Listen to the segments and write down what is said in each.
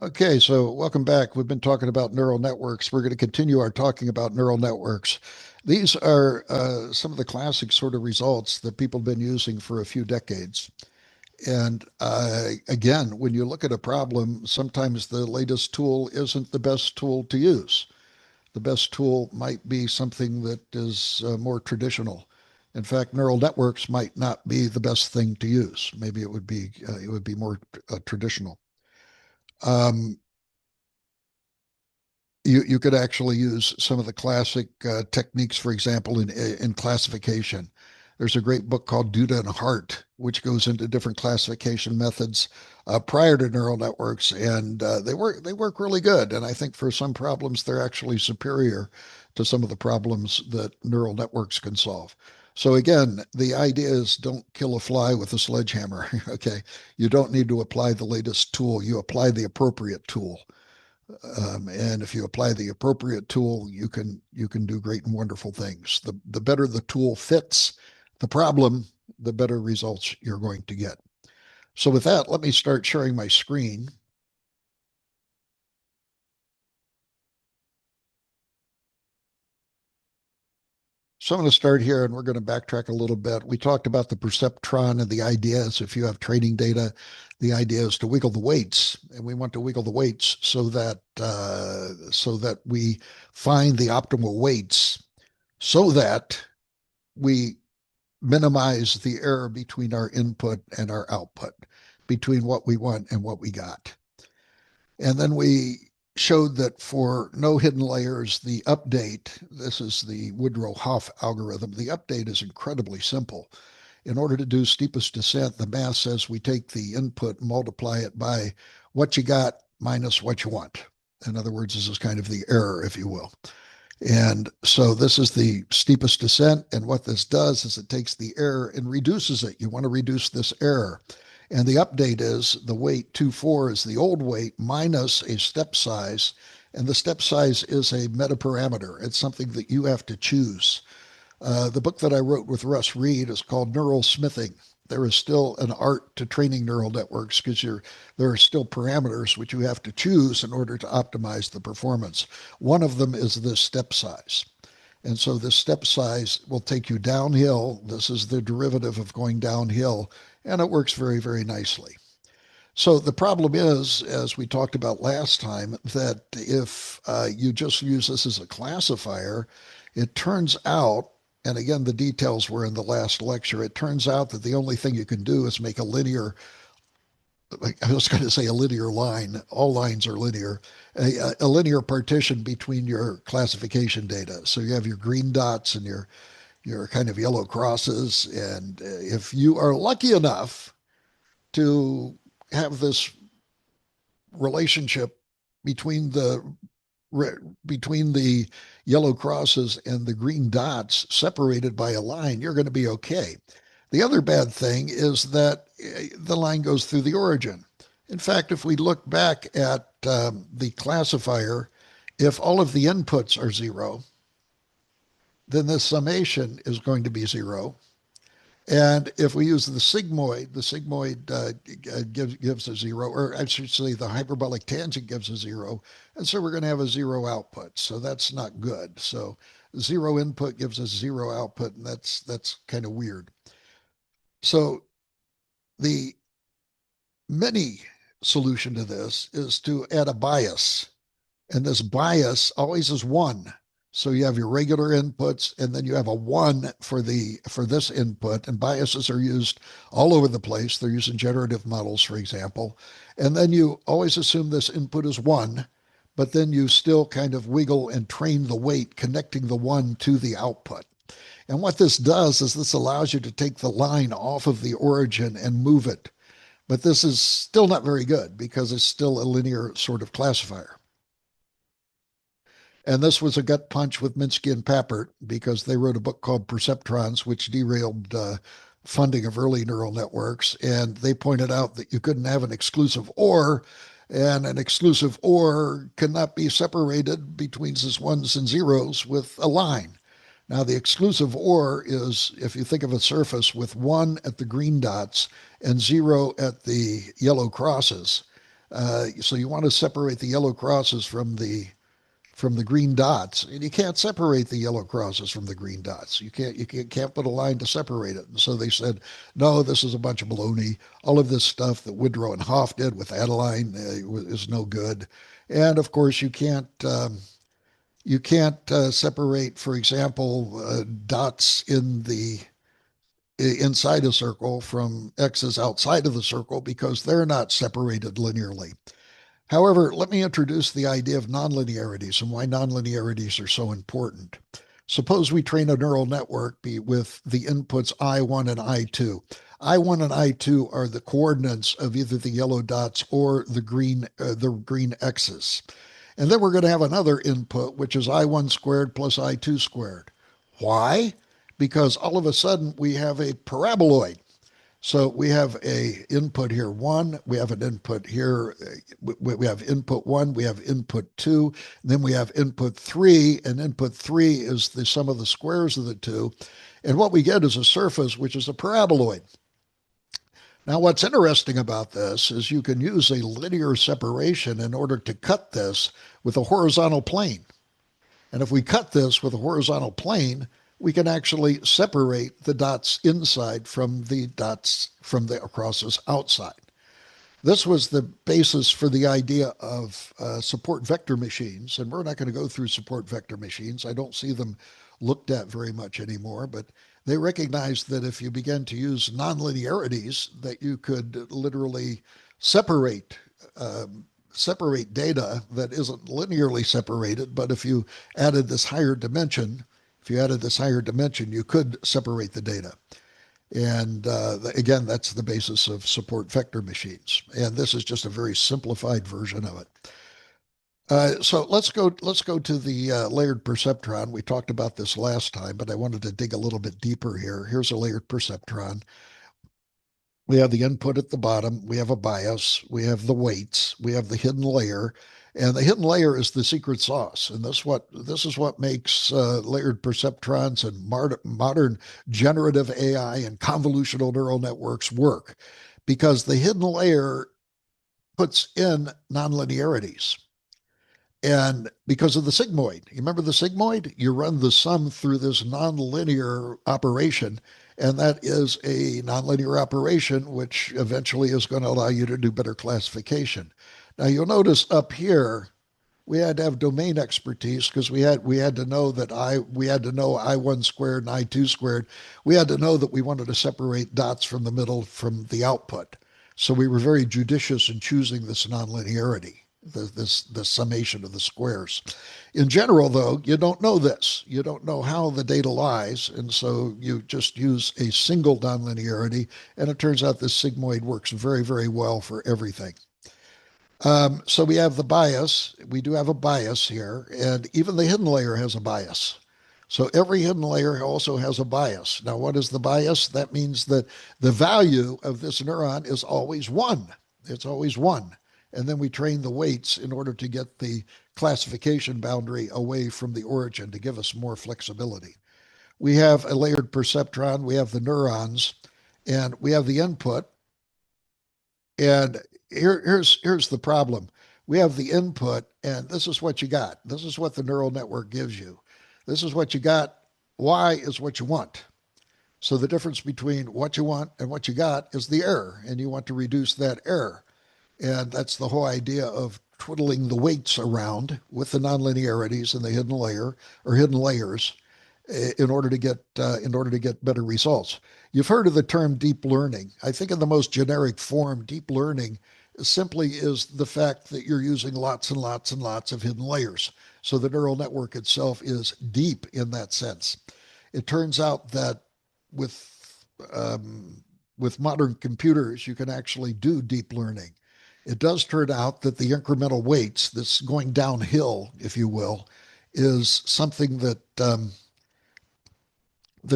Okay, so welcome back. We've been talking about neural networks. We're going to continue our talking about neural networks. These are some of the classic sort of results that people have been using for a few decades. And again, when you look at a problem, sometimes the latest tool isn't the best tool to use. The best tool might be something that is more traditional. In fact, neural networks might not be the best thing to use. Maybe it would be more traditional. Um, you could actually use some of the classic techniques, for example, in classification. There's a great book called Duda and Hart, which goes into different classification methods prior to neural networks, and they work really good. And I think for some problems, they're actually superior to some of the problems that neural networks can solve. So again, the idea is don't kill a fly with a sledgehammer. Okay, you don't need to apply the latest tool. You apply the appropriate tool. And if you apply the appropriate tool, you can do great and wonderful things. The better the tool fits the problem, the better results you're going to get. So with that, let me start sharing my screen. So I'm going to start here and we're going to backtrack a little bit. We talked about the perceptron and the idea is if you have training data, the idea is to wiggle the weights, and we want to wiggle the weights so that we find the optimal weights so that we minimize the error between our input and our output, between what we want and what we got. And then we showed that for no hidden layers, the update, this is the Woodrow-Hoff algorithm, the update is incredibly simple. In order to do steepest descent, the math says we take the input, multiply it by what you got minus what you want. In other words, this is kind of the error, if you will. And so this is the steepest descent. And what this does is it takes the error and reduces it. You want to reduce this error. And the update is the weight 2,4 is the old weight minus a step size. And the step size is a metaparameter. It's something that you have to choose. The book that I wrote with Russ Reed is called Neural Smithing. There is still an art to training neural networks because there are still parameters which you have to choose in order to optimize the performance. One of them is this step size. And so this step size will take you downhill. This is the derivative of going downhill, and it works very, very nicely. So the problem is, as we talked about last time, that if you just use this as a classifier, it turns out, and again, the details were in the last lecture, it turns out that the only thing you can do is make a linear, like I was going to say a linear line, all lines are linear, a linear partition between your classification data. So you have your green dots and your kind of yellow crosses. And if you are lucky enough to have this relationship between the between the yellow crosses and the green dots separated by a line, you're going to be okay. The other bad thing is that the line goes through the origin. In fact, if we look back at the classifier, if all of the inputs are zero, then the summation is going to be zero. And if we use the sigmoid gives a zero, or I should say the hyperbolic tangent gives a zero. And so we're going to have a zero output. So that's not good. So zero input gives us zero output, and that's kind of weird. So the mini solution to this is to add a bias. And this bias always is one. So you have your regular inputs, and then you have a one for this input. And biases are used all over the place. They're used in generative models, for example. And then you always assume this input is one, but then you still kind of wiggle and train the weight, connecting the one to the output. And what this does is this allows you to take the line off of the origin and move it. But this is still not very good because it's still a linear sort of classifier. And this was a gut punch with Minsky and Papert because they wrote a book called Perceptrons, which derailed funding of early neural networks. And they pointed out that you couldn't have an exclusive OR, and an exclusive OR cannot be separated between ones and zeros with a line. Now, the exclusive OR is if you think of a surface with one at the green dots and zero at the yellow crosses, So you want to separate the yellow crosses from the green dots, and you can't separate the yellow crosses from the green dots. You can't put a line to separate it. And so they said, no, this is a bunch of baloney. All of this stuff that Woodrow and Hoff did with Adeline is no good. And of course, you can't separate, for example, dots inside a circle from x's outside of the circle because they're not separated linearly. However, let me introduce the idea of nonlinearities and why nonlinearities are so important. Suppose we train a neural network with the inputs I1 and I2. I1 and I2 are the coordinates of either the yellow dots or the green x's. And then we're going to have another input, which is I1 squared plus I2 squared. Why? Because all of a sudden we have a paraboloid. So we have a input here one, we have an input here, we have input one, we have input two, and then we have input three, and input three is the sum of the squares of the two. And what we get is a surface, which is a paraboloid. Now, what's interesting about this is you can use a linear separation in order to cut this with a horizontal plane. And if we cut this with a horizontal plane, we can actually separate the dots inside from the dots from the crosses outside. This was the basis for the idea of support vector machines. And we're not going to go through support vector machines. I don't see them looked at very much anymore, but they recognized that if you began to use nonlinearities, that you could literally separate separate data that isn't linearly separated, but if you added this higher dimension, you could separate the data. And again, that's the basis of support vector machines. And this is just a very simplified version of it. So let's go to the layered perceptron. We talked about this last time, but I wanted to dig a little bit deeper here. Here's a layered perceptron. We have the input at the bottom, we have a bias, we have the weights, we have the hidden layer, and the hidden layer is the secret sauce. And this is what makes layered perceptrons and modern generative AI and convolutional neural networks work, because the hidden layer puts in nonlinearities. And because of the sigmoid, you remember the sigmoid? You run the sum through this nonlinear operation, and that is a nonlinear operation, which eventually is going to allow you to do better classification. Now you'll notice up here we had to have domain expertise because we had to know that we had to know I1 squared and I2 squared. We had to know that we wanted to separate dots from the middle from the output. So we were very judicious in choosing this nonlinearity, the summation of the squares. In general, though, you don't know this. You don't know how the data lies, and so you just use a single nonlinearity, and it turns out this sigmoid works very, very well for everything. So we have the bias. We do have a bias here, and even the hidden layer has a bias. So every hidden layer also has a bias. Now, what is the bias? That means that the value of this neuron is always one. It's always one. And then we train the weights in order to get the classification boundary away from the origin to give us more flexibility. We have a layered perceptron, we have the neurons, and we have the input. And here's the problem. We have the input, and this is what you got. This is what the neural network gives you. This is what you got. Y is what you want. So the difference between what you want and what you got is the error, and you want to reduce that error. And that's the whole idea of twiddling the weights around with the nonlinearities in the hidden layer or hidden layers in order to get better results. You've heard of the term deep learning. I think in the most generic form, deep learning simply is the fact that you're using lots and lots and lots of hidden layers. So the neural network itself is deep in that sense. It turns out that with with modern computers, you can actually do deep learning. It does turn out that the incremental weights, this going downhill, if you will, is something that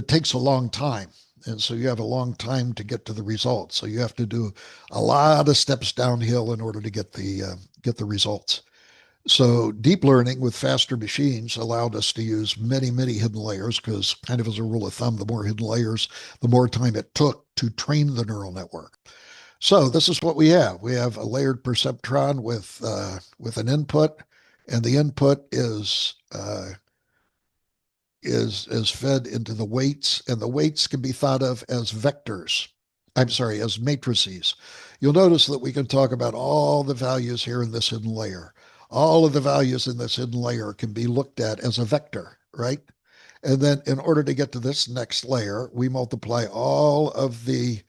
takes a long time. And so you have a long time to get to the results. So you have to do a lot of steps downhill in order to get the results. So deep learning with faster machines allowed us to use many, many hidden layers because, kind of as a rule of thumb, the more hidden layers, the more time it took to train the neural network. So this is what we have. We have a layered perceptron with an input, and the input is fed into the weights, and the weights can be thought of as vectors. I'm sorry, as matrices. You'll notice that we can talk about all the values here in this hidden layer. All of the values in this hidden layer can be looked at as a vector, right? And then in order to get to this next layer, we multiply all of the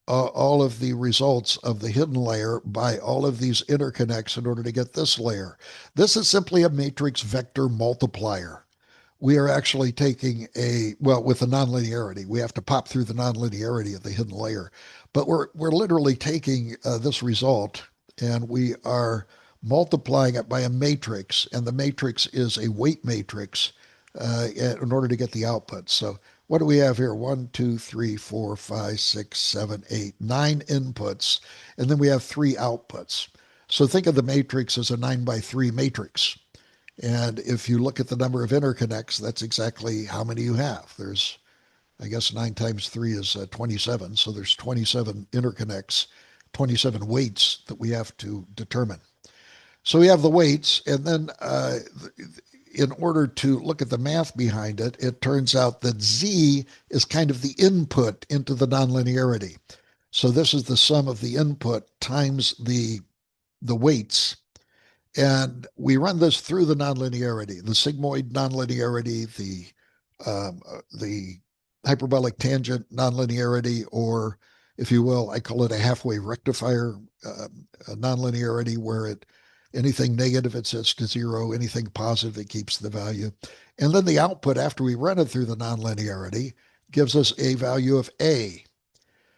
results of the hidden layer by all of these interconnects in order to get this layer. This is simply a matrix vector multiplier. We are actually taking well, with the nonlinearity, we have to pop through the nonlinearity of the hidden layer. But we're literally taking this result and we are multiplying it by a matrix, and the matrix is a weight matrix in order to get the output. So what do we have here? One, two, three, four, five, six, seven, eight, nine inputs, and then we have three outputs. So think of the matrix as a 9 by 3 matrix. And if you look at the number of interconnects, that's exactly how many you have. There's, I guess, 9 times 3 is 27. So there's 27 interconnects, 27 weights that we have to determine. So we have the weights, and then in order to look at the math behind it, it turns out that Z is kind of the input into the nonlinearity. So this is the sum of the input times the weights, and we run this through the nonlinearity, the sigmoid nonlinearity, the hyperbolic tangent nonlinearity, or if you will, I call it a halfway rectifier nonlinearity, where anything negative it sets to zero, anything positive it keeps the value, and then the output after we run it through the nonlinearity gives us a value of A.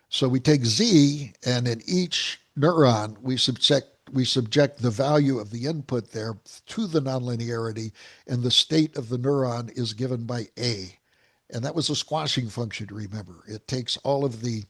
So we take Z, and in each neuron, we subject the value of the input there to the nonlinearity, and the state of the neuron is given by A. And that was a squashing function, remember. It takes all of the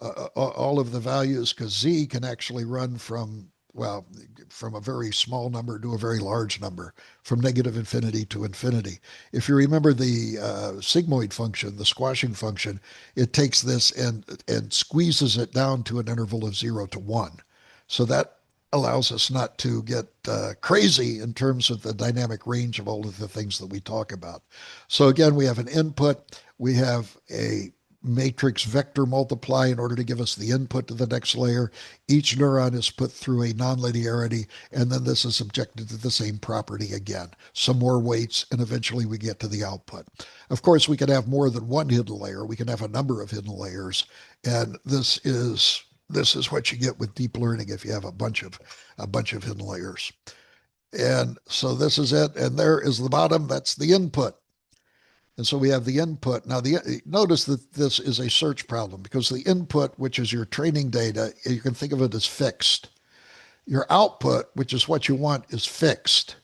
values, because Z can actually run from, well, from a very small number to a very large number, from negative infinity to infinity. If you remember the sigmoid function, the squashing function, it takes this and squeezes it down to an interval of 0 to 1. So that allows us not to get crazy in terms of the dynamic range of all of the things that we talk about. So again, we have an input, we have a matrix vector multiply in order to give us the input to the next layer. Each neuron is put through a nonlinearity, and then this is subjected to the same property again. Some more weights, and eventually we get to the output. Of course, we can have more than one hidden layer. We can have a number of hidden layers, and this is what you get with deep learning if you have a bunch of hidden layers. And so this is it, and there is the bottom. That's the input. And so we have the input. Now, notice that this is a search problem, because the input, which is your training data, you can think of it as fixed. Your output, which is what you want, is fixed.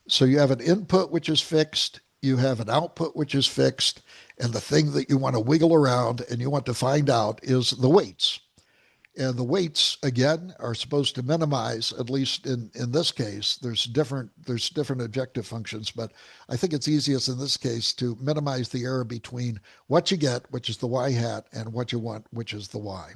So you have an input which is fixed, you have an output which is fixed, and the thing that you want to wiggle around and you want to find out is the weights. And the weights, again, are supposed to minimize, at least in this case. There's different objective functions, but I think it's easiest in this case to minimize the error between what you get, which is the y hat, and what you want, which is the y.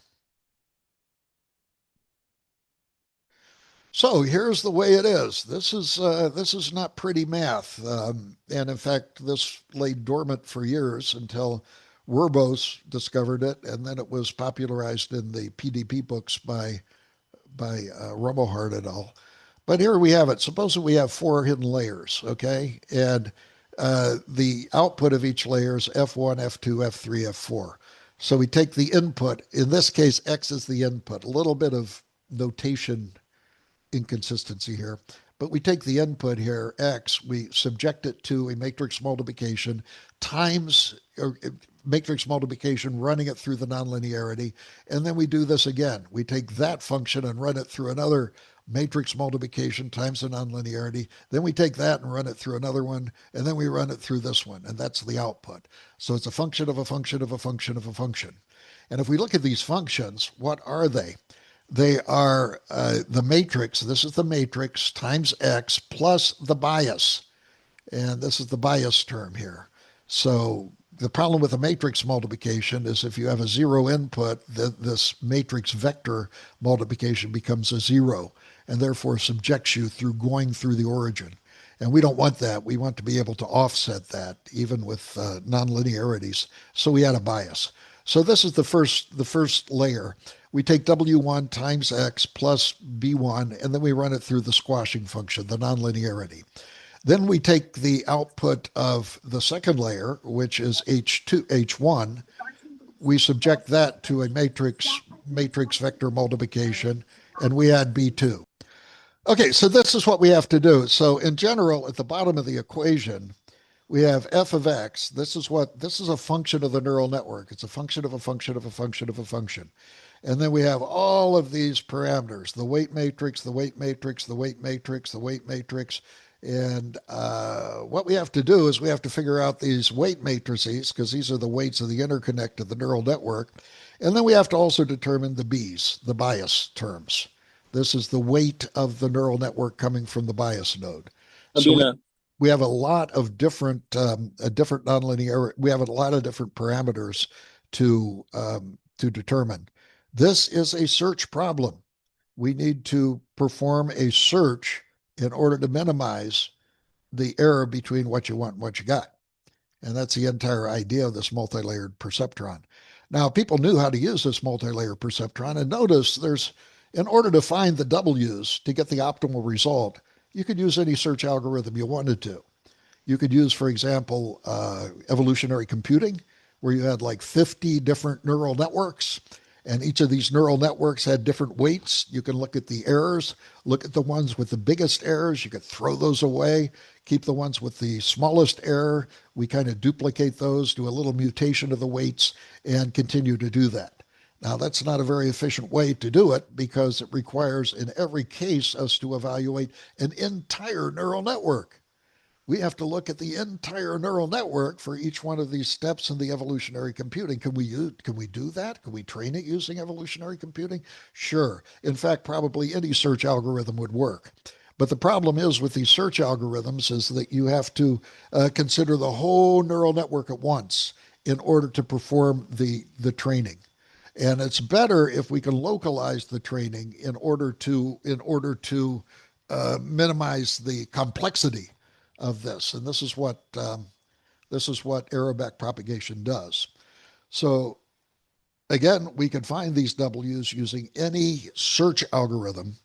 So here's the way it is. This is not pretty math, and in fact, this lay dormant for years until Werbos discovered it, and then it was popularized in the PDP books by Rumelhart et al. But here we have it. Suppose that we have 4 hidden layers, okay, and the output of each layer is F1, F2, F3, F4. So we take the input. In this case, X is the input. A little bit of notation inconsistency here. But we take the input here, X, we subject it to a matrix multiplication times, or matrix multiplication, running it through the nonlinearity. And then we do this again. We take that function and run it through another matrix multiplication times the nonlinearity. Then we take that and run it through another one. And then we run it through this one. And that's the output. So it's a function of a function of a function of a function. And if we look at these functions, what are they? They are the matrix. This is the matrix times X plus the bias. And this is the bias term here. So the problem with a matrix multiplication is if you have a zero input, then this matrix vector multiplication becomes a zero and therefore subjects you through going through the origin. And we don't want that. We want to be able to offset that even with nonlinearities. So we add a bias. So this is the first layer. We take W1 times X plus B1, and then we run it through the squashing function, the nonlinearity. Then we take the output of the second layer, which is H2, H1. We subject that to a matrix vector multiplication, and we add B2. Okay, so this is what we have to do. So in general, at the bottom of the equation, we have f of x. This is a function of the neural network. It's a function of a function of a function of a function. And then we have all of these parameters, the weight matrix, the weight matrix, the weight matrix, the weight matrix. And what we have to do is we have to figure out these weight matrices because these are the weights of the interconnect of the neural network. And then we have to also determine the B's, the bias terms. This is the weight of the neural network coming from the bias node. So we have a lot of different nonlinear. We have a lot of different parameters to determine. This is a search problem. We need to perform a search in order to minimize the error between what you want and what you got. And that's the entire idea of this multi-layered perceptron. Now, people knew how to use this multi-layer perceptron, and notice in order to find the W's to get the optimal result, you could use any search algorithm you wanted to. You could use, for example, evolutionary computing, where you had like 50 different neural networks, and each of these neural networks had different weights. You can look at the errors, look at the ones with the biggest errors. You could throw those away, keep the ones with the smallest error. We kind of duplicate those, do a little mutation of the weights, and continue to do that. Now, that's not a very efficient way to do it because it requires, in every case, us to evaluate an entire neural network. We have to look at the entire neural network for each one of these steps in the evolutionary computing. Can we do that? Can we train it using evolutionary computing? Sure. In fact, probably any search algorithm would work. But the problem is with these search algorithms is that you have to consider the whole neural network at once in order to perform the training. And it's better if we can localize the training in order to minimize the complexity of this. And this is what error back propagation does. So again, we can find these W's using any search algorithm,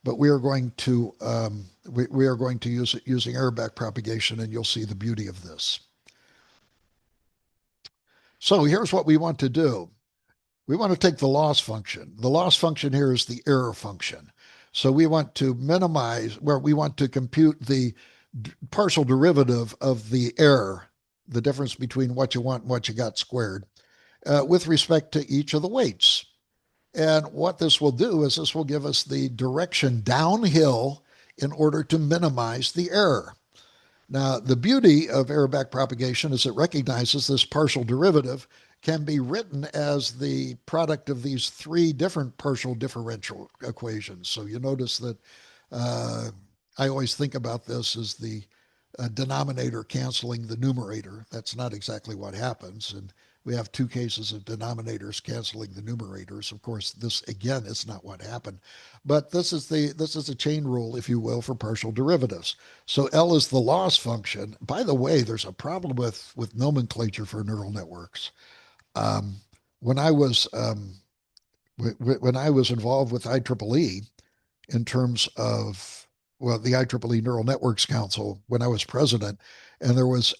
but we are going to use it using error back propagation, and you'll see the beauty of this. So here's what we want to do. We want to take the loss function. The loss function here is the error function. So we want to we want to compute the partial derivative of the error, the difference between what you want and what you got squared, with respect to each of the weights. And what this will do is this will give us the direction downhill in order to minimize the error. Now, the beauty of error back propagation is it recognizes this partial derivative can be written as the product of these three different partial differential equations. So you notice that I always think about this as the denominator canceling the numerator. That's not exactly what happens. And we have two cases of denominators canceling the numerators. Of course, this again is not what happened. But this is a chain rule, if you will, for partial derivatives. So L is the loss function. By the way, there's a problem with nomenclature for neural networks. Um, when I was when I was involved with IEEE in terms of the IEEE Neural Networks Council when I was president, and there was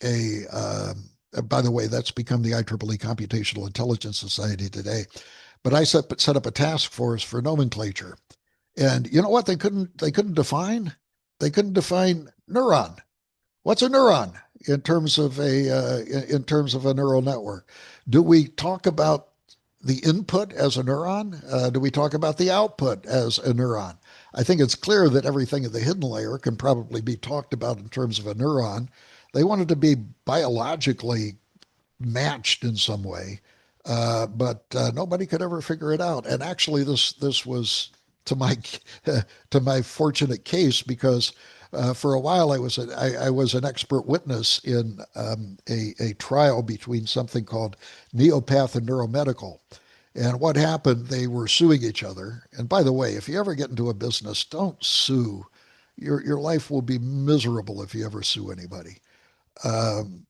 by the way, that's become the IEEE Computational Intelligence Society today. But I set up a task force for nomenclature, and you know what they couldn't define? They couldn't define neuron. What's a neuron in terms of a neural network? Do we talk about the input as a neuron? Do we talk about the output as a neuron? I think it's clear that everything in the hidden layer can probably be talked about in terms of a neuron. They wanted to be biologically matched in some way, but nobody could ever figure it out. And actually, this was to my to my fortunate case because For a while, I was an expert witness in a trial between something called Neopath and Neuromedical. And what happened, they were suing each other. And by the way, if you ever get into a business, don't sue. Your life will be miserable if you ever sue anybody.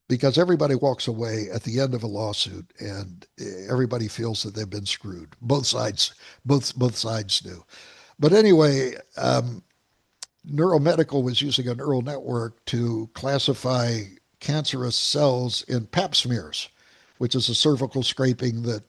Because everybody walks away at the end of a lawsuit and everybody feels that they've been screwed. Both sides do. But anyway, Neuromedical was using a neural network to classify cancerous cells in pap smears, which is a cervical scraping that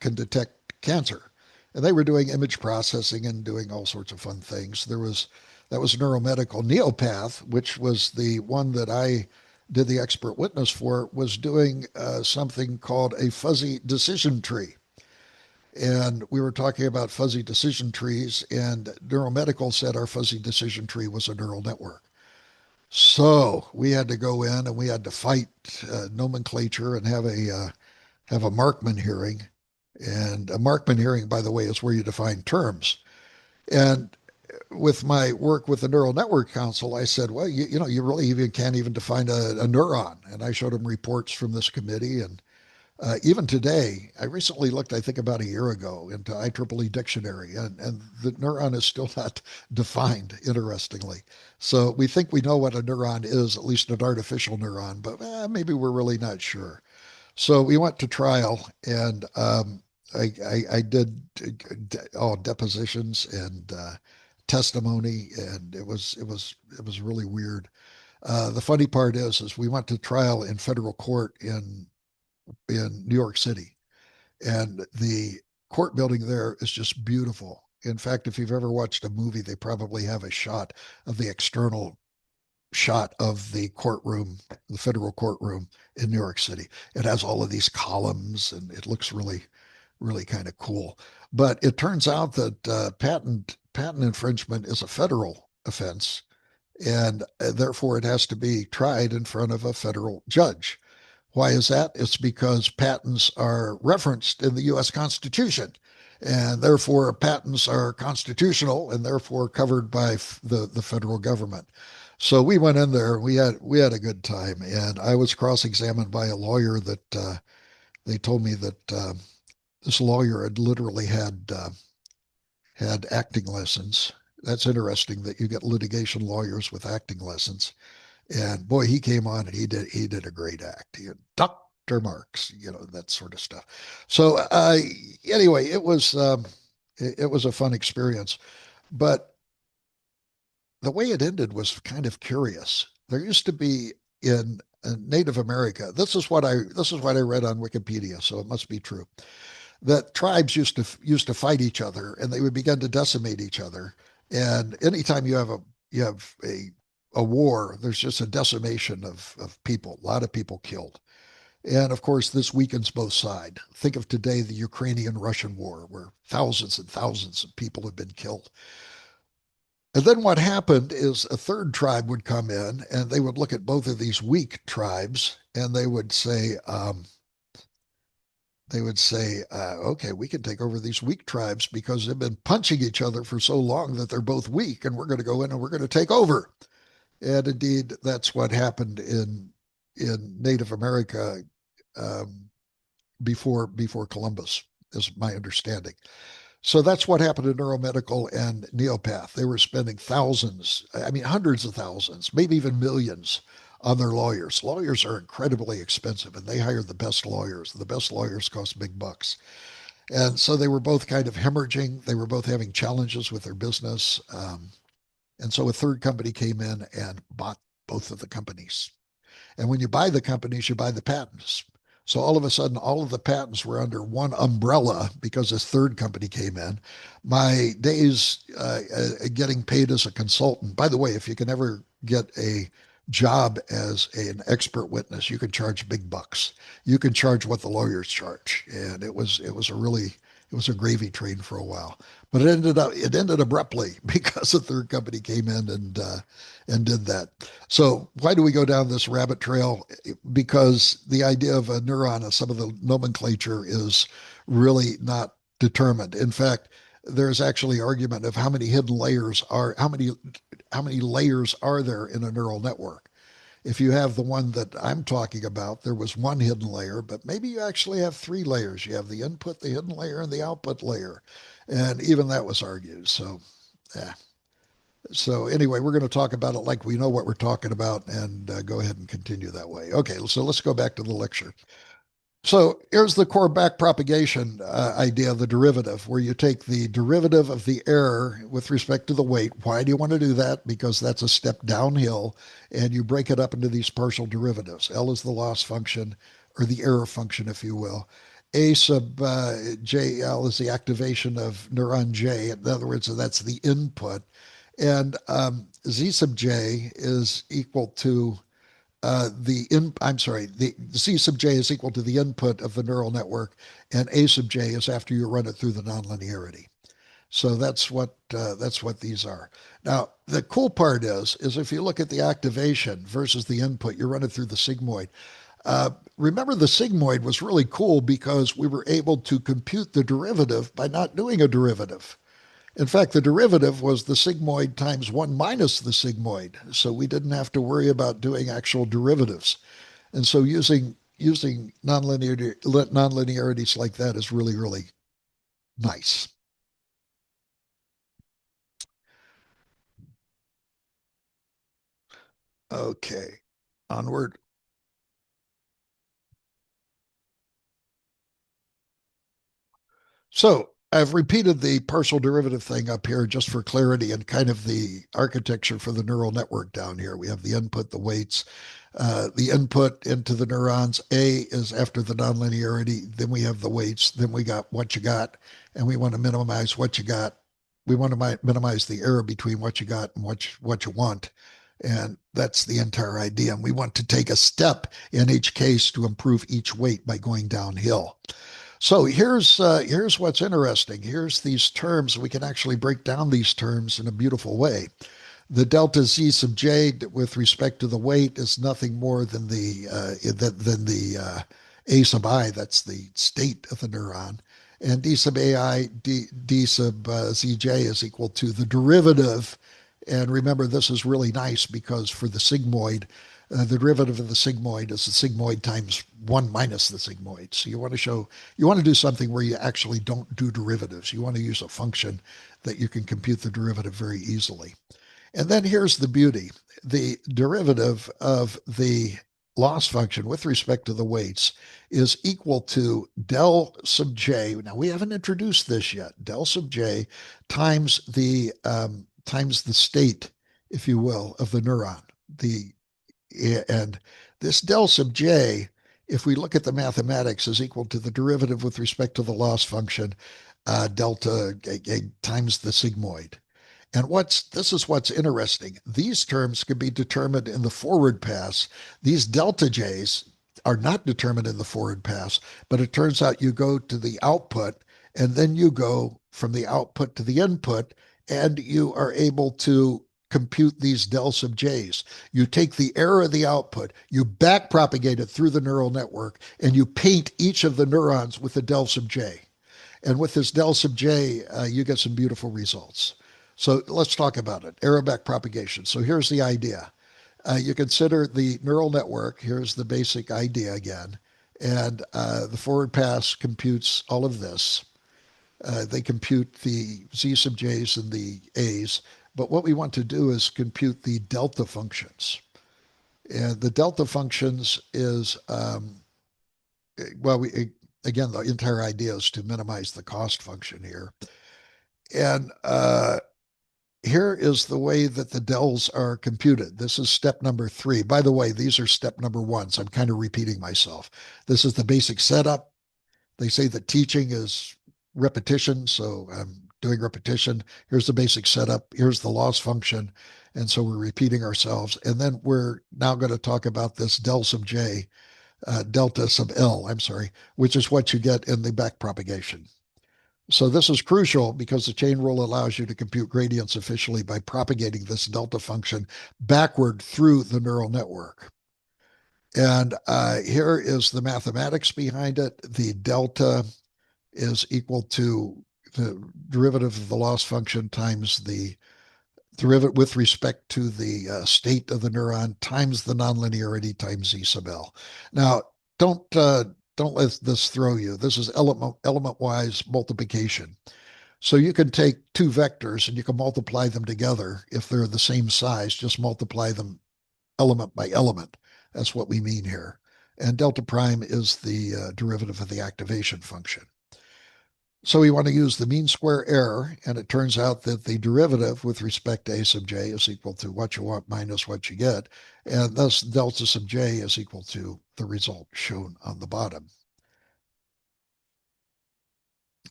can detect cancer. And they were doing image processing and doing all sorts of fun things. That was Neuromedical. Neopath, which was the one that I did the expert witness for, was doing something called a fuzzy decision tree. And we were talking about fuzzy decision trees, and Neuromedical said our fuzzy decision tree was a neural network. So we had to go in and we had to fight nomenclature and have a Markman hearing. And a Markman hearing, by the way, is where you define terms. And with my work with the Neural Network Council, I said, well, you know, you really even can't even define a neuron. And I showed them reports from this committee, and even today, I recently looked, I think about a year ago, into IEEE dictionary, and the neuron is still not defined, interestingly. So we think we know what a neuron is, at least an artificial neuron, but maybe we're really not sure. So we went to trial, and I did all depositions and testimony, and it was really weird. The funny part is we went to trial in federal court in New York City. And the court building there is just beautiful. In fact, if you've ever watched a movie, they probably have a shot of the external shot of the courtroom, the federal courtroom in New York City. It has all of these columns and it looks really kind of cool. But it turns out that patent infringement is a federal offense, and therefore it has to be tried in front of a federal judge. Why is that? It's because patents are referenced in the US Constitution, and therefore patents are constitutional and therefore covered by the federal government. So we went in there, we had a good time, and I was cross-examined by a lawyer that they told me that this lawyer had literally had acting lessons. That's interesting that you get litigation lawyers with acting lessons. And boy, he came on and he did a great act. He had Dr. Marks, you know, that sort of stuff. So anyway, it was a fun experience. But the way it ended was kind of curious. There used to be in Native America. This is what I read on Wikipedia, so it must be true. That tribes used to fight each other, and they would begin to decimate each other. And anytime you have a war, there's just a decimation of people, a lot of people killed. And of course, this weakens both sides. Think of today the Ukrainian Russian war, where thousands and thousands of people have been killed. And then what happened is a third tribe would come in and they would look at both of these weak tribes and they would say, okay, we can take over these weak tribes because they've been punching each other for so long that they're both weak, and we're going to go in and we're going to take over. And indeed, that's what happened in Native America um, before Columbus, is my understanding. So that's what happened to Neuromedical and Neopath. They were spending thousands, I mean, hundreds of thousands, maybe even millions on their lawyers. Lawyers are incredibly expensive and they hire the best lawyers. The best lawyers cost big bucks. And so they were both kind of hemorrhaging. They were both having challenges with their business. And so a third company came in and bought both of the companies. And when you buy the companies, you buy the patents. So all of a sudden, all of the patents were under one umbrella because this third company came in. My days getting paid as a consultant, by the way, if you can ever get a job as an expert witness, you can charge big bucks. You can charge what the lawyers charge. And it was a gravy train for a while. But it ended abruptly because the third company came in and did that. So why do we go down this rabbit trail? Because the idea of a neuron and some of the nomenclature is really not determined. In fact, there's actually argument of how many how many layers are there in a neural network. If you have the one that I'm talking about, there was one hidden layer, but maybe you actually have three layers. You have the input, the hidden layer, and the output layer. And even that was argued. So, yeah. So, anyway, we're going to talk about it like we know what we're talking about and go ahead and continue that way. Okay, so let's go back to the lecture. So here's the core back propagation idea, the derivative, where you take the derivative of the error with respect to the weight. Why do you want to do that? Because that's a step downhill, and you break it up into these partial derivatives. L is the loss function, or the error function, if you will. A sub JL is the activation of neuron J. In other words, that's the input. And Z sub J is equal to I'm sorry, the C sub j is equal to the input of the neural network, and A sub j is after you run it through the nonlinearity. So that's what these are. Now the cool part is if you look at the activation versus the input, you run it through the sigmoid. Remember, the sigmoid was really cool because we were able to compute the derivative by not doing a derivative. In fact, the derivative was the sigmoid times 1 minus the sigmoid. So we didn't have to worry about doing actual derivatives. And so using nonlinearities like that is really, really nice. Okay, onward. So I've repeated the partial derivative thing up here just for clarity and kind of the architecture for the neural network down here. We have the input, the weights, the input into the neurons. A is after the nonlinearity. Then we have the weights. Then we got what you got, and we want to minimize what you got. We want to minimize the error between what you got and what you want. And that's the entire idea. And we want to take a step in each case to improve each weight by going downhill. So here's what's interesting. Here's these terms. We can actually break down these terms in a beautiful way. The delta z sub j with respect to the weight is nothing more than the a sub I. That's the state of the neuron, and d sub ai d sub zj is equal to the derivative. And remember, this is really nice because for the sigmoid, the derivative of the sigmoid is the sigmoid times 1 minus the sigmoid. So you want to do something where you actually don't do derivatives. You want to use a function that you can compute the derivative very easily. And then here's the beauty. The derivative of the loss function with respect to the weights is equal to del sub j. Now we haven't introduced this yet. Del sub j times the state, if you will, of the neuron. The and this del sub j, if we look at the mathematics, is equal to the derivative with respect to the loss function delta times the sigmoid. And this is what's interesting. These terms can be determined in the forward pass. These delta j's are not determined in the forward pass, but it turns out you go to the output and then you go from the output to the input, and you are able to compute these del sub j's. You take the error of the output, you back propagate it through the neural network, and you paint each of the neurons with a del sub j. And with this del sub j, you get some beautiful results. So let's talk about it. Error back propagation. So here's the idea. You consider the neural network. Here's the basic idea again. And the forward pass computes all of this. They compute the z sub j's and the a's. But what we want to do is compute the delta functions. And the delta functions is, well, again, the entire idea is to minimize the cost function here. And here is the way that the dells are computed. This is step number 3. By the way, these are step number 1, so I'm kind of repeating myself. This is the basic setup. They say that teaching is repetition, so I'm doing repetition. Here's the basic setup. Here's the loss function. And so we're repeating ourselves. And then we're now going to talk about this del sub j, delta sub L, I'm sorry, which is what you get in the back propagation. So this is crucial because the chain rule allows you to compute gradients efficiently by propagating this delta function backward through the neural network. And here is the mathematics behind it. The delta is equal to the derivative of the loss function times derivative with respect to the state of the neuron times the nonlinearity times E sub L. Now, don't uh, don't let this throw you. This is element wise multiplication. So you can take two vectors and you can multiply them together if they're the same size. Just multiply them element by element. That's what we mean here. And delta prime is the derivative of the activation function. So we want to use the mean square error, and it turns out that the derivative with respect to a sub j is equal to what you want minus what you get, and thus delta sub j is equal to the result shown on the bottom.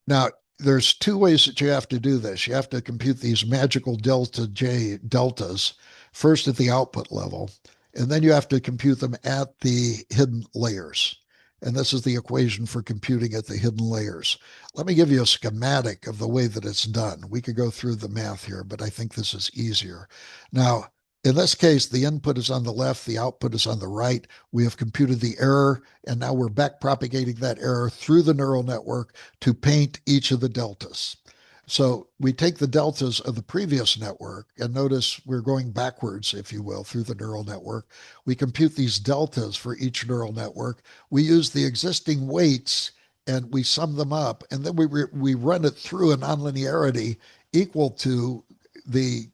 Now, there's two ways that you have to do this. You have to compute these magical delta j deltas first at the output level, and then you have to compute them at the hidden layers. And this is the equation for computing at the hidden layers. Let me give you a schematic of the way that it's done. We could go through the math here, but I think this is easier. Now, in this case, the input is on the left, the output is on the right. We have computed the error, and now we're back propagating that error through the neural network to paint each of the deltas. So we take the deltas of the previous network, and notice we're going backwards, if you will, through the neural network. We compute these deltas for each neural network. We use the existing weights and we sum them up, and then we run it through a nonlinearity equal to the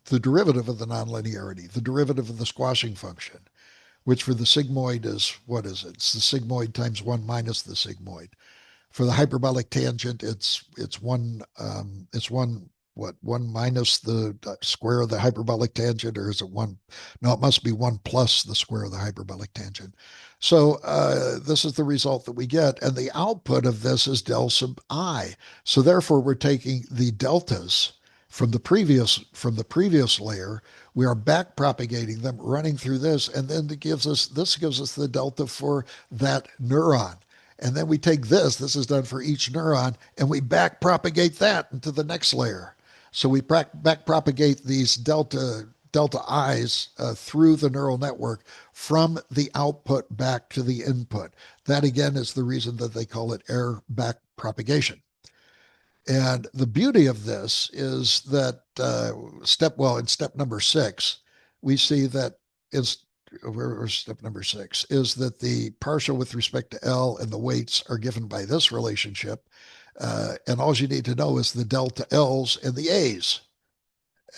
derivative of the nonlinearity, the derivative of the squashing function, which for the sigmoid is what is it? It's the sigmoid times one minus the sigmoid. For the hyperbolic tangent, it's one what one minus the square of the hyperbolic tangent, or is it one? No, it must be one plus the square of the hyperbolic tangent. So this is the result that we get, and the output of this is del sub I. So therefore, we're taking the deltas from the previous layer. We are back propagating them, running through this, and then it gives us the delta for that neuron. And then we take this is done for each neuron, and we back propagate that into the next layer. So we back propagate these delta i's through the neural network from the output back to the input. That again is the reason that they call it error back propagation. And the beauty of this is that in step number 6, we see that is where step number 6 is that the partial with respect to L and the weights are given by this relationship. And all you need to know is the delta L's and the A's.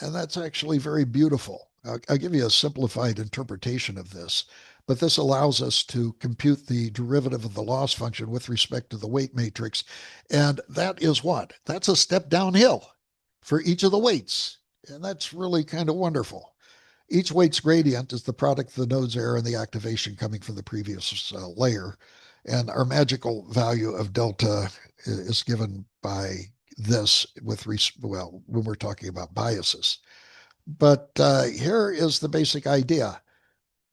And that's actually very beautiful. I'll give you a simplified interpretation of this, but this allows us to compute the derivative of the loss function with respect to the weight matrix. And that is what? That's a step downhill for each of the weights. And that's really kind of wonderful. Each weight's gradient is the product of the node's error and the activation coming from the previous layer. And our magical value of delta is given by this when we're talking about biases. But here is the basic idea.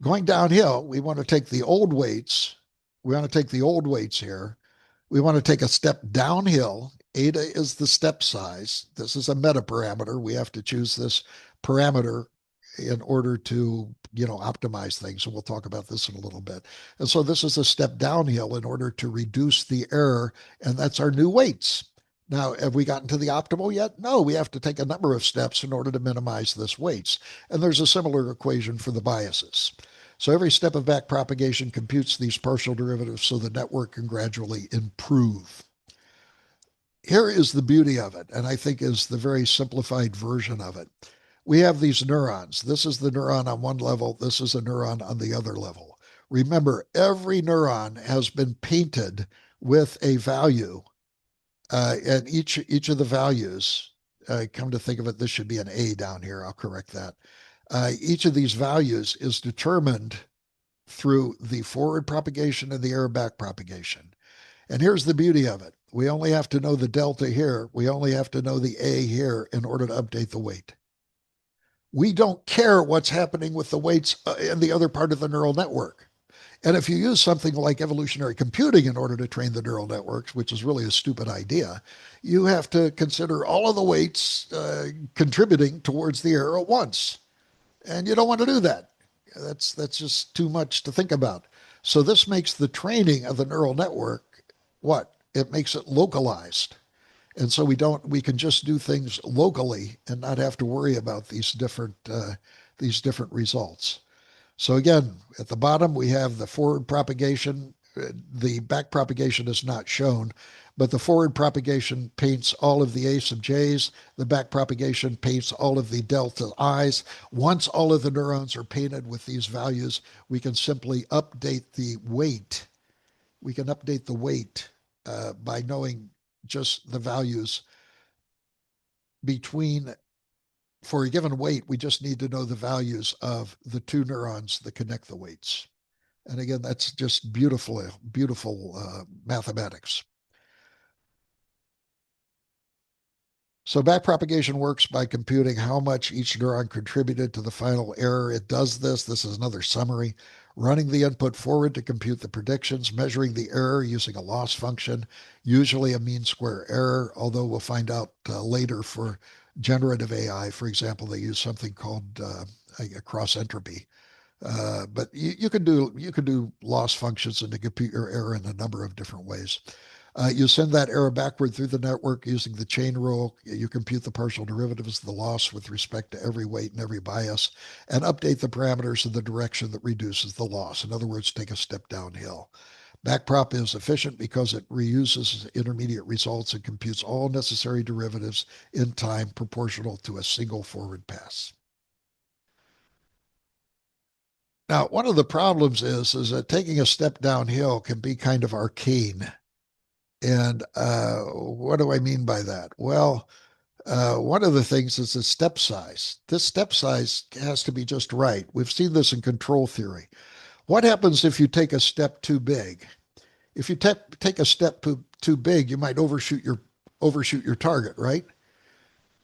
Going downhill, we want to take the old weights. We want to take the old weights here. We want to take a step downhill. Eta is the step size. This is a meta parameter. We have to choose this parameter in order to optimize things. And we'll talk about this in a little bit. And so this is a step downhill in order to reduce the error, and that's our new weights. Now, have we gotten to the optimal yet? No, we have to take a number of steps in order to minimize this weights. And there's a similar equation for the biases. So every step of back propagation computes these partial derivatives so the network can gradually improve. Here is the beauty of it, and I think is the very simplified version of it. We have these neurons. This is the neuron on one level. This is a neuron on the other level. Remember, every neuron has been painted with a value, and each of the values, come to think of it, this should be an A down here. I'll correct that. Each of these values is determined through the forward propagation and the error back propagation. And here's the beauty of it. We only have to know the delta here. We only have to know the A here in order to update the weight. We don't care what's happening with the weights in the other part of the neural network. And if you use something like evolutionary computing in order to train the neural networks, which is really a stupid idea, you have to consider all of the weights contributing towards the error at once. And you don't want to do that. That's just too much to think about. So this makes the training of the neural network what? It makes it localized. And so we can just do things locally and not have to worry about these different results. So again, at the bottom, we have the forward propagation. The back propagation is not shown, but the forward propagation paints all of the A sub J's. The back propagation paints all of the delta I's. Once all of the neurons are painted with these values, we can simply update the weight. We can update the weight by knowing just the values between, for a given weight, we just need to know the values of the two neurons that connect the weights. And again, that's just beautiful, beautiful mathematics. So backpropagation works by computing how much each neuron contributed to the final error. It does this. This is another summary. Running the input forward to compute the predictions, measuring the error using a loss function, usually a mean square error, although we'll find out later for generative AI, for example, they use something called a cross entropy. But you can do loss functions and to compute your error in a number of different ways. You send that error backward through the network using the chain rule. You compute the partial derivatives of the loss with respect to every weight and every bias, and update the parameters in the direction that reduces the loss. In other words, take a step downhill. Backprop is efficient because it reuses intermediate results and computes all necessary derivatives in time proportional to a single forward pass. Now, one of the problems is that taking a step downhill can be kind of arcane. And what do I mean by that? Well, one of the things is the step size. This step size has to be just right. We've seen this in control theory. What happens if you take a step too big? If you take a step too big, you might overshoot your target, right?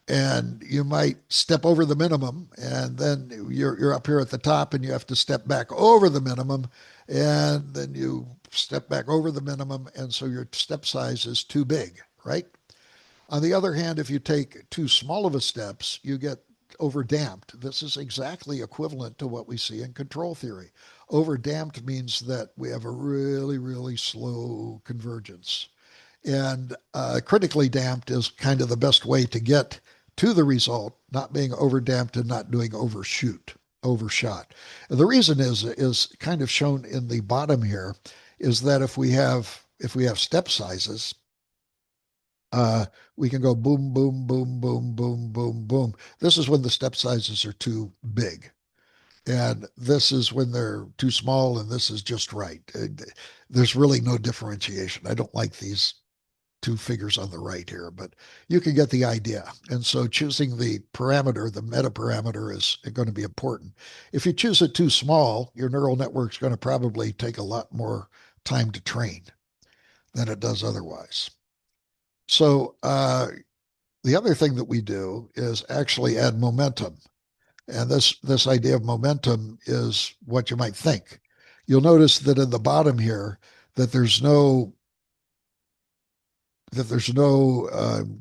And you might step over the minimum, and then you're up here at the top, and you have to step back over the minimum, and then you step back over the minimum, and so your step size is too big, right? On the other hand, if you take too small of a steps, you get overdamped. This is exactly equivalent to what we see in control theory. Overdamped means that we have a really, really slow convergence. And critically damped is kind of the best way to get to the result, not being overdamped and not doing overshot. And the reason is kind of shown in the bottom here, is that if we have step sizes, uh, we can go boom, boom, boom, boom, boom, boom, boom. This is when the step sizes are too big. And this is when they're too small, and this is just right. There's really no differentiation. I don't like these two figures on the right here, but you can get the idea. And so choosing the parameter, the meta parameter, is going to be important. If you choose it too small, your neural network's going to probably take a lot more time to train than it does otherwise. So the other thing that we do is actually add momentum. And this idea of momentum is what you might think. You'll notice that in the bottom here that there's no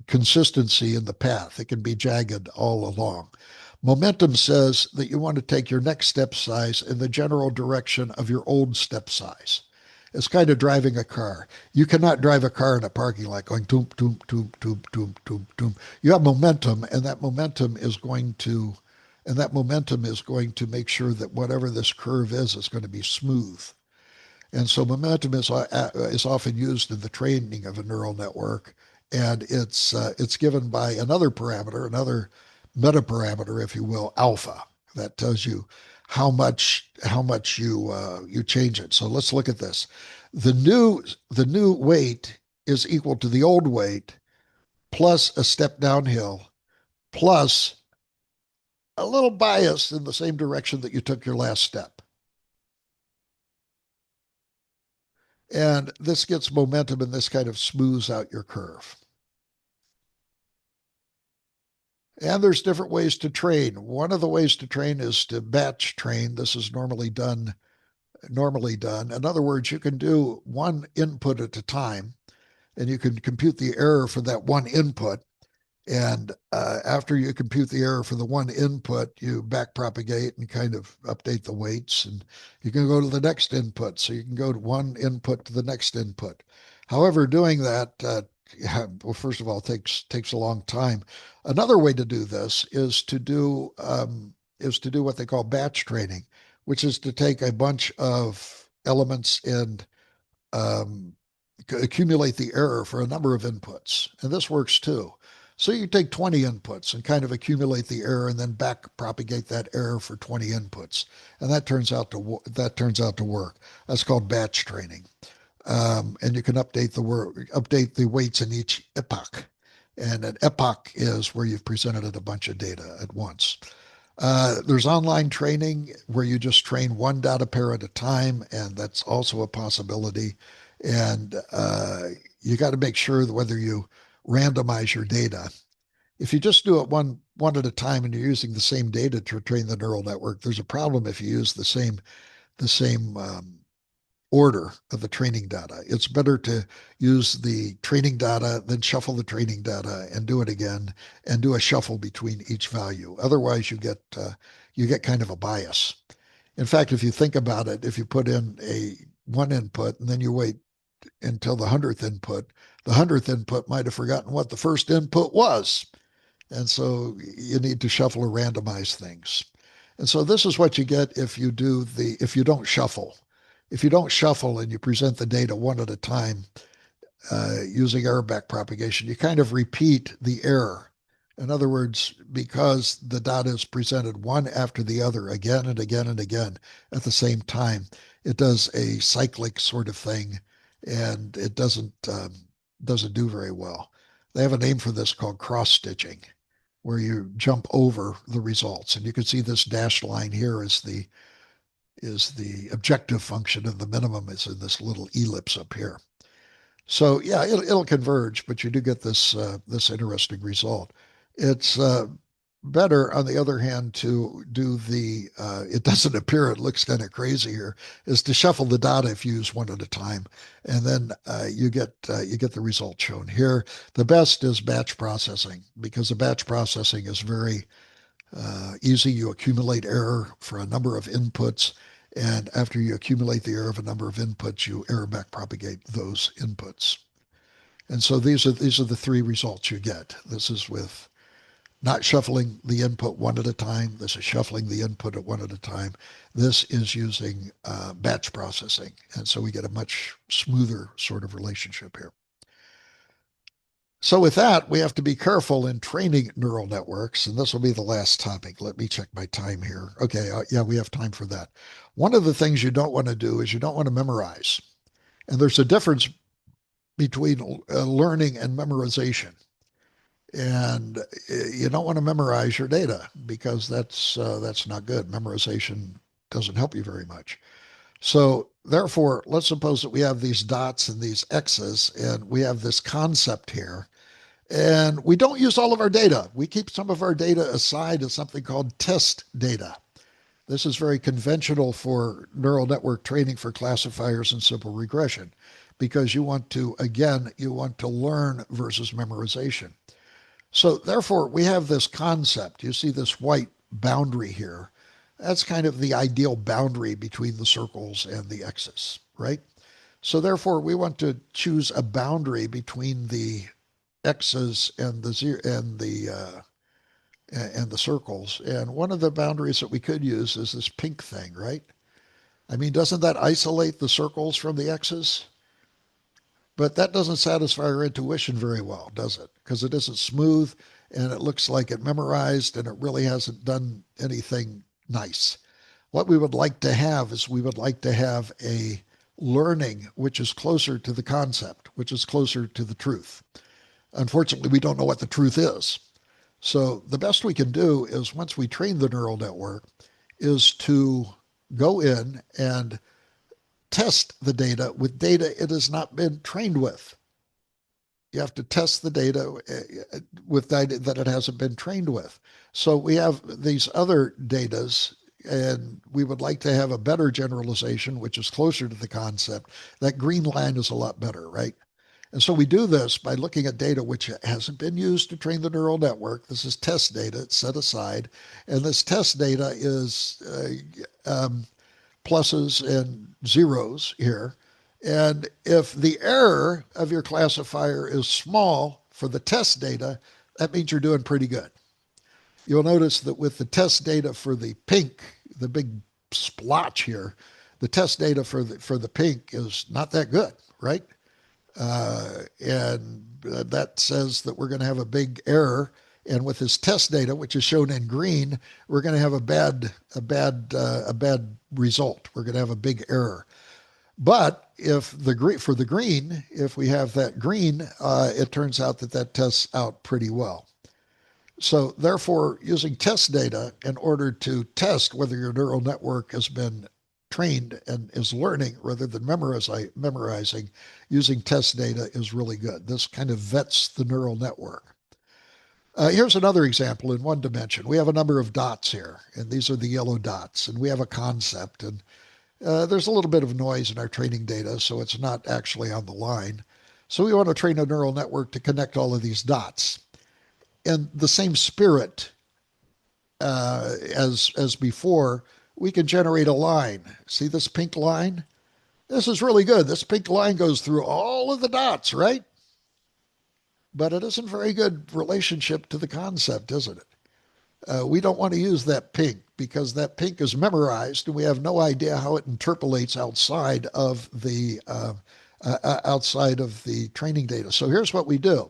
consistency in the path. It can be jagged all along. Momentum says that you want to take your next step size in the general direction of your old step size. It's kind of driving a car. You cannot drive a car in a parking lot going toom, toom, toom, toom, toom, toom, toom. You have momentum, and that momentum is going to make sure that whatever this curve is going to be smooth. And so momentum is often used in the training of a neural network, and it's given by another parameter, another metaparameter, if you will, alpha, that tells you how much you change it. So let's look at this. The new weight is equal to the old weight plus a step downhill plus a little bias in the same direction that you took your last step. And this gets momentum, and this kind of smooths out your curve. And there's different ways to train. One of the ways to train is to batch train. This is normally done. In other words, you can do one input at a time, and you can compute the error for that one input. And after you compute the error for the one input, you backpropagate and kind of update the weights, and you can go to the next input. So you can go to one input to the next input. However, doing that Yeah, well, first of all, it takes a long time. Another way to do this is to do what they call batch training, which is to take a bunch of elements and um, accumulate the error for a number of inputs. And this works too. So you take 20 inputs and kind of accumulate the error and then back propagate that error for 20 inputs. And that turns out to work. That's called batch training. And you can update the weights in each epoch. And an epoch is where you've presented a bunch of data at once. There's online training where you just train one data pair at a time, and that's also a possibility. And you got to make sure that whether you randomize your data. If you just do it one at a time and you're using the same data to train the neural network, there's a problem if you use the same order of the training data. It's better to use the training data, then shuffle the training data and do it again and do a shuffle between each value. Otherwise, you get kind of a bias. In fact, if you think about it, if you put in a one input and then you wait until the hundredth input might have forgotten what the first input was. And so you need to shuffle or randomize things. And so this is what you get if you don't shuffle. If you don't shuffle and you present the data one at a time using error back propagation, you kind of repeat the error. In other words, because the data is presented one after the other again and again and again at the same time, it does a cyclic sort of thing, and it doesn't do very well. They have a name for this called cross stitching, where you jump over the results, and you can see this dashed line here is the objective function, and the minimum is in this little ellipse up here. So yeah, it'll converge, but you do get this interesting result. It's better, on the other hand, to do the it doesn't appear, it looks kind of crazy here, is to shuffle the data if you use one at a time, and then you get the result shown here. The best is batch processing because the batch processing is very easy. You accumulate error for a number of inputs. And after you accumulate the error of a number of inputs, you error back propagate those inputs. And so these are the three results you get. This is with not shuffling the input one at a time. This is shuffling the input at one at a time. This is using batch processing. And so we get a much smoother sort of relationship here. So with that, we have to be careful in training neural networks, and this will be the last topic. Let me check my time here. Okay, yeah, we have time for that. One of the things you don't want to do is you don't want to memorize. And there's a difference between learning and memorization. And you don't want to memorize your data because that's not good. Memorization doesn't help you very much. So therefore, let's suppose that we have these dots and these X's, and we have this concept here. And we don't use all of our data. We keep some of our data aside as something called test data. This is very conventional for neural network training for classifiers and simple regression because you want to learn versus memorization. So therefore, we have this concept. You see this white boundary here. That's kind of the ideal boundary between the circles and the X's, right? So therefore, we want to choose a boundary between the X's and the circles. And one of the boundaries that we could use is this pink thing, right? I mean, doesn't that isolate the circles from the X's? But that doesn't satisfy our intuition very well, does it? Because it isn't smooth and it looks like it memorized and it really hasn't done anything nice. What we would like to have is we would like to have a learning which is closer to the concept, which is closer to the truth. Unfortunately, we don't know what the truth is. So the best we can do is once we train the neural network is to go in and test the data with data it has not been trained with. You have to test the data with data that it hasn't been trained with. So we have these other datas, and we would like to have a better generalization, which is closer to the concept. That green line is a lot better, right? And so we do this by looking at data which hasn't been used to train the neural network. This is test data, it's set aside. And this test data is pluses and zeros here. And if the error of your classifier is small for the test data, that means you're doing pretty good. You'll notice that with the test data for the pink, the big splotch here, the test data for the pink is not that good, right? And that says that we're going to have a big error. And with this test data, which is shown in green, we're going to have a bad result. We're going to have a big error. But if for the green, if we have that green, it turns out that that tests out pretty well. So therefore, using test data in order to test whether your neural network has been trained and is learning rather than memorizing, using test data is really good. This kind of vets the neural network. Here's another example in one dimension. We have a number of dots here, and these are the yellow dots, and we have a concept, and there's a little bit of noise in our training data, so it's not actually on the line. So we want to train a neural network to connect all of these dots. In the same spirit as before, we can generate a line. See this pink line? This is really good. This pink line goes through all of the dots, right? But it isn't very good relationship to the concept, isn't it? We don't want to use that pink because that pink is memorized and we have no idea how it interpolates outside of the training data. So here's what we do.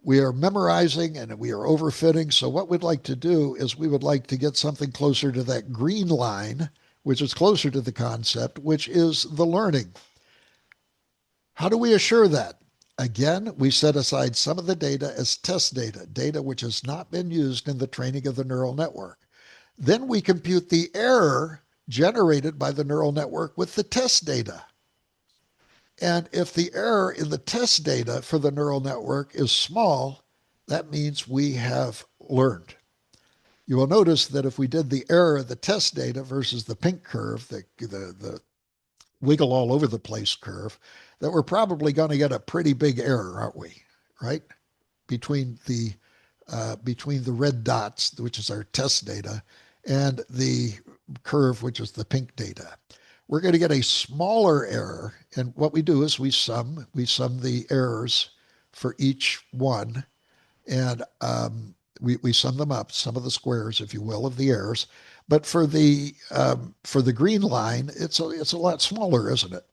We are memorizing and we are overfitting. So what we'd like to do is we would like to get something closer to that green line, which is closer to the concept, which is the learning. How do we assure that? Again, we set aside some of the data as test data, data which has not been used in the training of the neural network. Then we compute the error generated by the neural network with the test data. And if the error in the test data for the neural network is small, that means we have learned. You will notice that if we did the error of the test data versus the pink curve, the wiggle all over the place curve, that we're probably going to get a pretty big error, aren't we? Right? Between the red dots, which is our test data, and the curve, which is the pink data. We're going to get a smaller error. And what we do is we sum the errors for each one. And we sum them up, some of the squares, if you will, of the errors. But for the green line, it's a lot smaller, isn't it?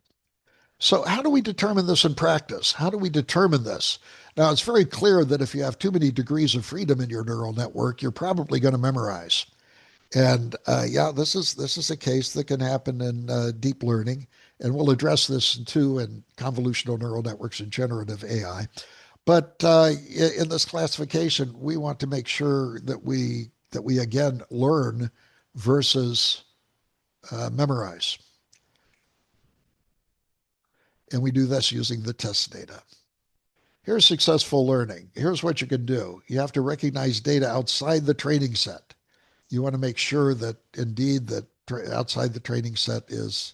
So how do we determine this in practice? How do we determine this? Now, it's very clear that if you have too many degrees of freedom in your neural network, you're probably going to memorize. And yeah, this is a case that can happen in deep learning, and we'll address this too in convolutional neural networks and generative AI. But in this classification, we want to make sure that we again learn versus memorize, and we do this using the test data. Here's successful learning. Here's what you can do. You have to recognize data outside the training set. You want to make sure that indeed that outside the training set is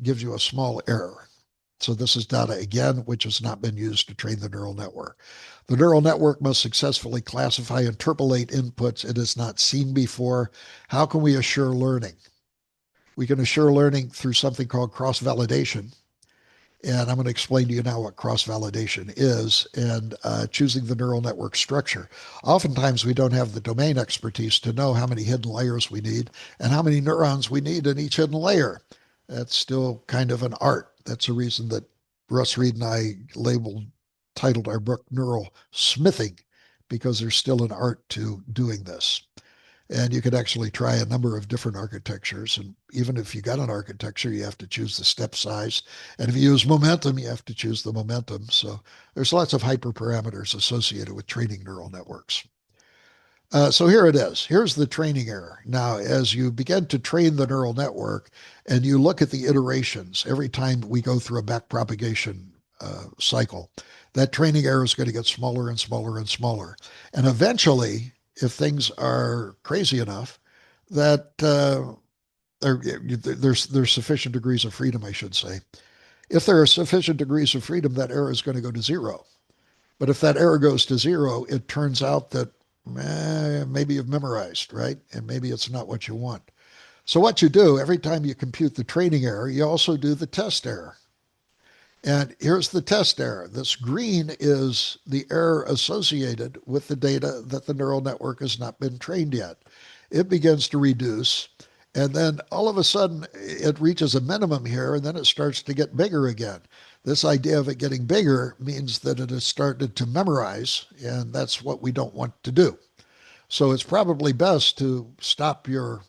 gives you a small error. So this is data again, which has not been used to train the neural network. The neural network must successfully classify, interpolate inputs it has not seen before. How can we assure learning? We can assure learning through something called cross-validation. And I'm going to explain to you now what cross-validation is and choosing the neural network structure. Oftentimes, we don't have the domain expertise to know how many hidden layers we need and how many neurons we need in each hidden layer. That's still kind of an art. That's the reason that Russ Reed and I titled our book Neural Smithing, because there's still an art to doing this. And you could actually try a number of different architectures. And even if you got an architecture, you have to choose the step size. And if you use momentum, you have to choose the momentum. So there's lots of hyperparameters associated with training neural networks. So here it is. Here's the training error. Now, as you begin to train the neural network and you look at the iterations, every time we go through a backpropagation cycle, that training error is going to get smaller and smaller and smaller. And eventually, if things are crazy enough, that there's sufficient degrees of freedom, I should say. If there are sufficient degrees of freedom, that error is going to go to zero. But if that error goes to zero, it turns out that maybe you've memorized, right? And maybe it's not what you want. So what you do every time you compute the training error, you also do the test error. And here's the test error. This green is the error associated with the data that the neural network has not been trained yet. It begins to reduce, and then all of a sudden it reaches a minimum here, and then it starts to get bigger again. This idea of it getting bigger means that it has started to memorize, and that's what we don't want to do. So it's probably best to stop your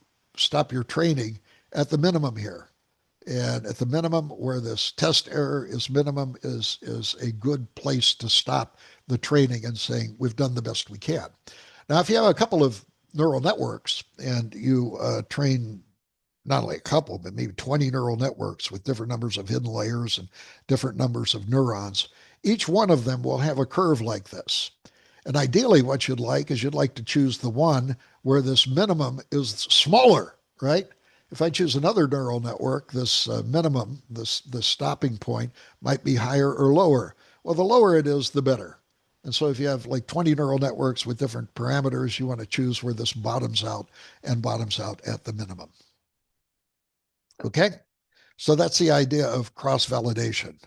training at the minimum here. And at the minimum, where this test error is minimum, is a good place to stop the training and saying we've done the best we can. Now, if you have a couple of neural networks and you train not only a couple, but maybe 20 neural networks with different numbers of hidden layers and different numbers of neurons, each one of them will have a curve like this. And ideally, what you'd like is you'd like to choose the one where this minimum is smaller, right? If I choose another neural network, this minimum, this stopping point might be higher or lower. Well, the lower it is, the better. And so if you have like 20 neural networks with different parameters, you want to choose where this bottoms out and bottoms out at the minimum. Okay? So that's the idea of cross validation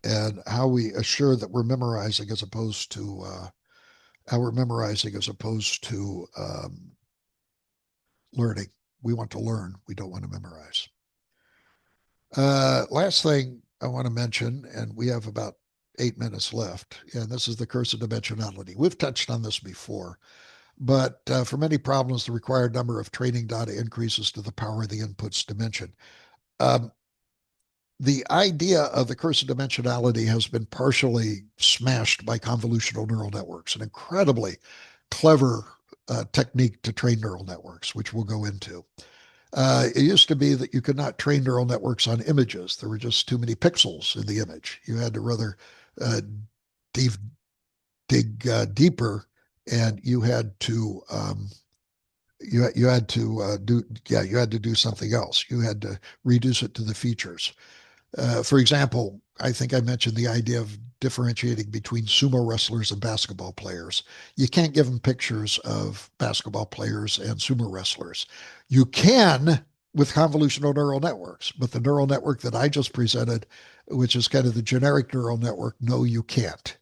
and how we assure that we're memorizing as opposed to learning. We want to learn. We don't want to memorize. Last thing I want to mention, and we have about 8 minutes left, and this is the curse of dimensionality. We've touched on this before, but for many problems, the required number of training data increases to the power of the input's dimension. Um, the idea of the curse of dimensionality has been partially smashed by convolutional neural networks, an incredibly clever technique to train neural networks, which we'll go into. It used to be that you could not train neural networks on images. There were just too many pixels in the image. You had to rather uh, dig, deeper, and you had to you had to you had to do something else. You had to reduce it to the features. For example, I think I mentioned the idea of differentiating between sumo wrestlers and basketball players. You can't give them pictures of basketball players and sumo wrestlers. You can with convolutional neural networks, but the neural network that I just presented, which is kind of the generic neural network, no, you can't.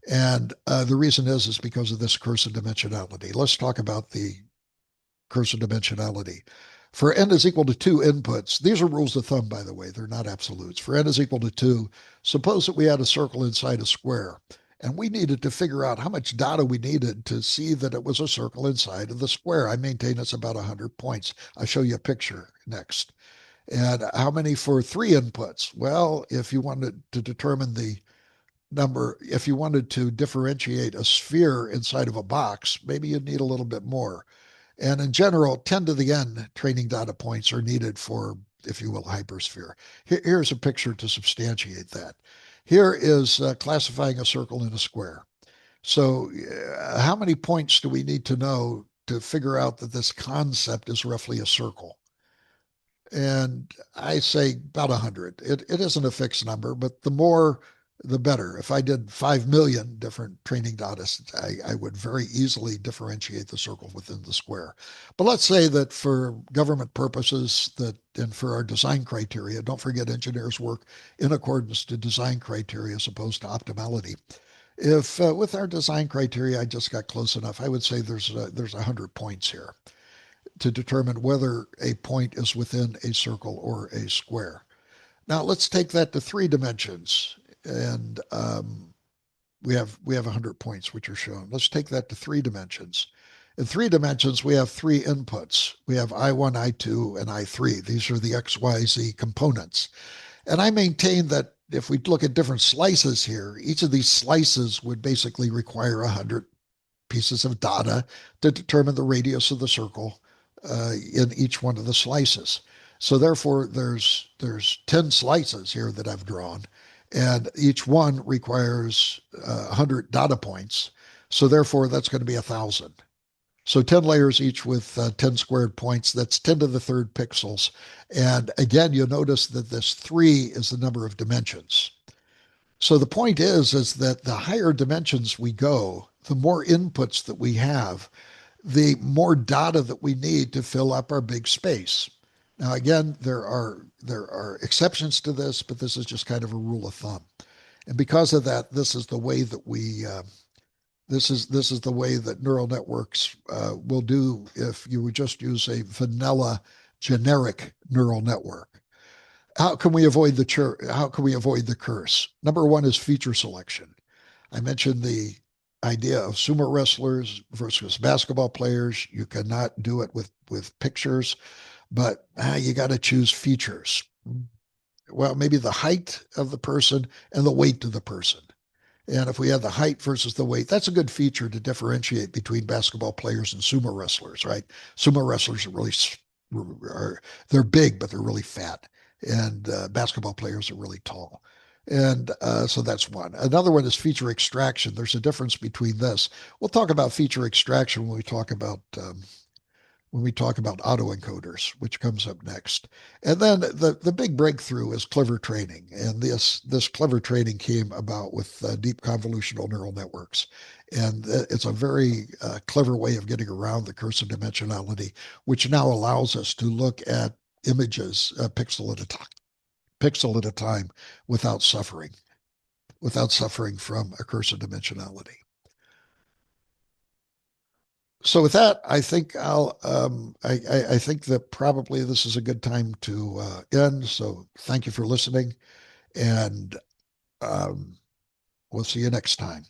And the reason is because of this curse of dimensionality. Let's talk about the curse of dimensionality. For n is equal to 2 inputs, these are rules of thumb, by the way, they're not absolutes. For n is equal to 2, suppose that we had a circle inside a square, and we needed to figure out how much data we needed to see that it was a circle inside of the square. I maintain it's about 100 points. I'll show you a picture next. And how many for 3 inputs? Well, if you wanted to determine the number, if you wanted to differentiate a sphere inside of a box, maybe you'd need a little bit more. And in general, 10 to the n training data points are needed for, if you will, hypersphere. Here's a picture to substantiate that. Here is classifying a circle in a square. So how many points do we need to know to figure out that this concept is roughly a circle? And I say about 100. It isn't a fixed number, but the more, the better. If I did 5 million different training data, I would very easily differentiate the circle within the square. But let's say that for government purposes that and for our design criteria, don't forget engineers work in accordance to design criteria as opposed to optimality. If with our design criteria, I just got close enough, I would say there's 100 points here to determine whether a point is within a circle or a square. Now let's take that to 3 dimensions, and we have 100 points which are shown. Let's take that to 3 dimensions. In 3 dimensions, we have 3 inputs. We have I1, I2, and I3. These are the X, Y, Z components. And I maintain that if we look at different slices here, each of these slices would basically require 100 pieces of data to determine the radius of the circle in each one of the slices. So therefore, there's 10 slices here that I've drawn, and each one requires 100 data points. So therefore, that's going to be 1,000. So 10 layers each with 10 squared points. That's 10 to the third pixels. And again, you'll notice that this 3 is the number of dimensions. So the point is that the higher dimensions we go, the more inputs that we have, the more data that we need to fill up our big space. Now, again, there are exceptions to this, but this is just kind of a rule of thumb. And because of that, this is the way that we this is the way that neural networks will do if you would just use a vanilla generic neural network. How can we avoid the curse? Number one is feature selection. I mentioned the idea of sumo wrestlers versus basketball players. You cannot do it with pictures, but you got to choose features. Well, maybe the height of the person and the weight of the person. And if we have the height versus the weight, that's a good feature to differentiate between basketball players and sumo wrestlers, right? Sumo wrestlers are they're big, but they're really fat, and basketball players are really tall. And so that's one. Another one is feature extraction. There's a difference between this. We'll talk about feature extraction when we talk about autoencoders, which comes up next. And then the big breakthrough is clever training. And this clever training came about with deep convolutional neural networks. And it's a very clever way of getting around the curse of dimensionality, which now allows us to look at images pixel at a time without suffering from a curse of dimensionality. So with that, I think I think that probably this is a good time to end. So thank you for listening, and um, we'll see you next time.